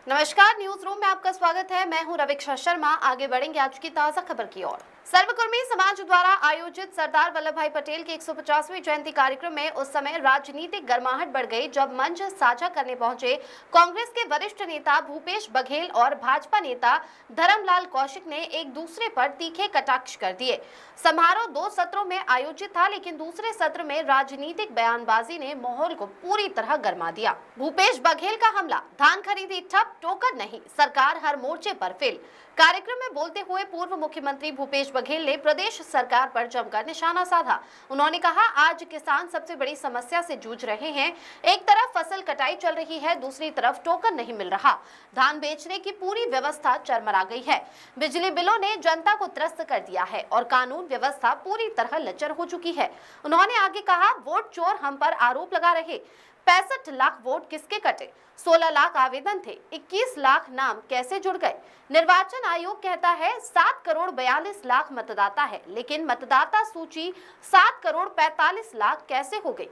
नमस्कार, news room में आपका स्वागत है। मैं हूं रविक्षा शर्मा। आगे बढ़ेंगे आज की ताजा खबर की ओर। सर्वकर्मी समाज द्वारा आयोजित सरदार वल्लभ भाई पटेल की 150वीं जयंती कार्यक्रम में उस समय राजनीतिक गर्माहट बढ़ गई जब मंच साझा करने पहुंचे कांग्रेस के वरिष्ठ नेता भूपेश बघेल और भाजपा नेता धर्मलाल कौशिक ने एक दूसरे पर तीखे कटाक्ष कर दिए। समारोह 2 सत्रों में आयोजित था, लेकिन दूसरे सत्र में राजनीतिक बयानबाजी ने माहौल को पूरी तरह गर्मा दिया। भूपेश बघेल का हमला, धान खरीदी ठप, टोकन नहीं, सरकार हर मोर्चे पर फेल। कार्यक्रम में बोलते हुए पूर्व मुख्यमंत्री भूपेश बघेल ने प्रदेश सरकार पर जमकर निशाना साधा। उन्होंने कहा, आज किसान सबसे बड़ी समस्या से जूझ रहे हैं। एक तरफ फसल कटाई चल रही है, दूसरी तरफ टोकन नहीं मिल रहा। धान बेचने की पूरी व्यवस्था चरमरा गई है। बिजली बिलों ने जनता को त्रस्त कर दिया है और कानून व्यवस्था पूरी तरह लचर हो चुकी है। उन्होंने आगे कहा, वोट चोर हम पर आरोप लगा रहे। 65 लाख वोट किसके कटे? 16 लाख आवेदन थे, 21 लाख नाम कैसे जुड़ गए? निर्वाचन आयोग कहता है 7 करोड़ 42 लाख मतदाता है, लेकिन मतदाता सूची 7 करोड़ 45 लाख कैसे हो गई?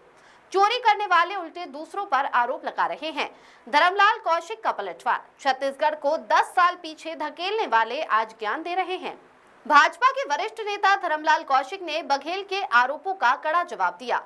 चोरी करने वाले उल्टे दूसरों पर आरोप लगा रहे हैं। धर्मलाल कौशिक का पलटवार, छत्तीसगढ़ को 10 साल पीछे धकेलने वाले आज ज्ञान दे रहे हैं। भाजपा के वरिष्ठ नेता धर्मलाल कौशिक ने बघेल के आरोपों का कड़ा जवाब दिया।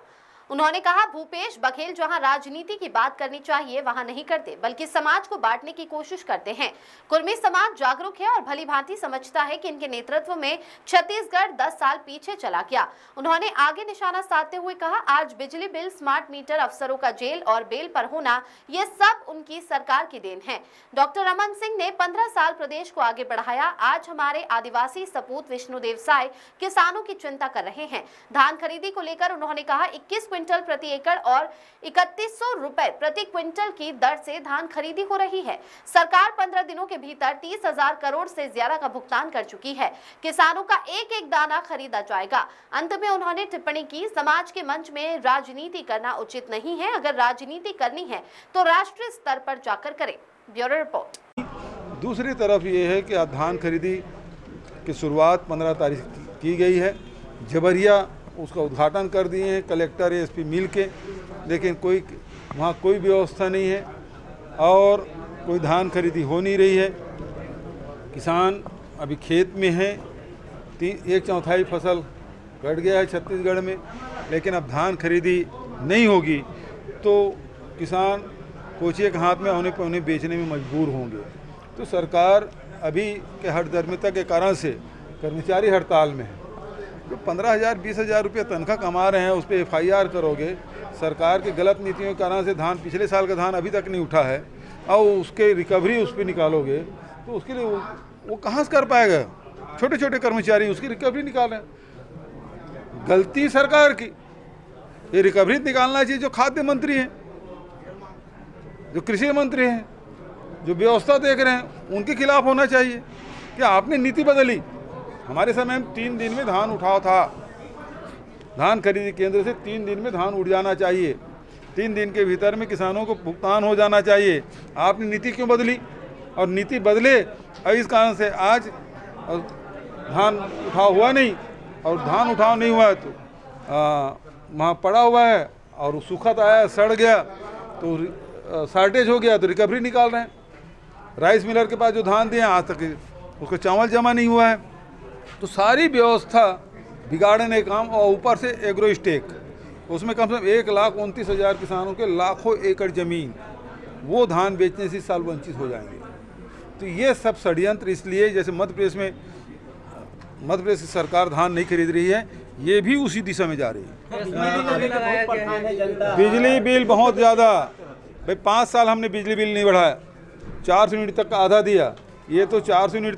उन्होंने कहा, भूपेश बघेल जहां राजनीति की बात करनी चाहिए वहां नहीं करते, बल्कि समाज को बांटने की कोशिश करते हैं। कुर्मी समाज जागरूक है और भली भांति समझता है कि इनके नेतृत्व में छत्तीसगढ़ 10 साल पीछे चला गया। उन्होंने आगे निशाना साधते हुए कहा, आज बिजली बिल, स्मार्ट मीटर, अफसरों का जेल और बेल पर होना, ये सब उनकी सरकार की देन है। डॉक्टर रमन सिंह ने 15 साल प्रदेश को आगे बढ़ाया। आज हमारे आदिवासी सपूत विष्णुदेव साय किसानों की चिंता कर रहे हैं। धान खरीदी को लेकर उन्होंने कहा, 21 क्विंटल प्रति एकड़ और 3100 रुपए प्रति क्विंटल की दर से धान खरीदी हो रही है। सरकार 15 दिनों के भीतर 30,000 करोड़ से ज्यादा का भुगतान कर चुकी है। किसानों का एक एक दाना खरीदा जाएगा। अंत में उन्होंने टिप्पणी की, समाज के मंच में राजनीति करना उचित नहीं है। अगर राजनीति करनी है तो राष्ट्रीय स्तर पर जाकर करें। Bureau report. दूसरी तरफ ये है कि आज धान खरीदी की शुरुआत 15 तारीख की गई है। जबरिया उसका उद्घाटन कर दिए हैं कलेक्टर एसपी मिल के, लेकिन वहाँ कोई व्यवस्था नहीं है और कोई धान खरीदी हो नहीं रही है। किसान अभी खेत में हैं, 1/4 फसल कट गया है छत्तीसगढ़ में, लेकिन अब धान खरीदी नहीं होगी तो किसान कोचिए के हाथ में होने पर उन्हें बेचने में मजबूर होंगे। तो सरकार अभी के हठधर्मिता के कारण से कर्मचारी हड़ताल में है। जो 15,000 20,000 रुपये तनख्वाह कमा रहे हैं उस पर FIR करोगे। सरकार के गलत नीतियों के कारण से धान, पिछले साल का धान अभी तक नहीं उठा है और उसके रिकवरी उस पर निकालोगे तो उसके लिए वो कहाँ से कर पाएगा? छोटे छोटे कर्मचारी उसकी रिकवरी निकाल रहे हैं। गलती सरकार की, ये रिकवरी निकालना चाहिए जो खाद्य मंत्री हैं, जो कृषि मंत्री हैं, जो व्यवस्था देख रहे हैं, उनके खिलाफ होना चाहिए कि आपने नीति बदली। हमारे समय में 3 दिन में धान उठाव था। धान खरीदी केंद्र से 3 दिन में धान उठ जाना चाहिए। 3 दिन के भीतर में किसानों को भुगतान हो जाना चाहिए। आपने नीति क्यों बदली? और नीति बदले और इस कारण से आज धान उठाव हुआ नहीं, और धान उठाव नहीं हुआ तो वहाँ पड़ा हुआ है और सूखत आया, सड़ गया तो शार्टेज हो गया तो रिकवरी निकाल रहे हैं। राइस मिलर के पास जो धान दिए आज तक उसको चावल जमा नहीं हुआ है। तो सारी व्यवस्था बिगाड़ने का काम, और ऊपर से एग्रो स्टेक, उसमें कम से कम 1,29,000 किसानों के लाखों एकड़ ज़मीन वो धान बेचने से इस साल वंचित हो जाएंगे। तो ये सब षड्यंत्र, इसलिए जैसे मध्य प्रदेश की सरकार धान नहीं खरीद रही है, ये भी उसी दिशा में जा रही है। बिजली बिल बहुत ज़्यादा, भाई 5 साल हमने बिजली बिल नहीं बढ़ाया, 400 यूनिट तक का आधा दिया, ये तो 400 यूनिट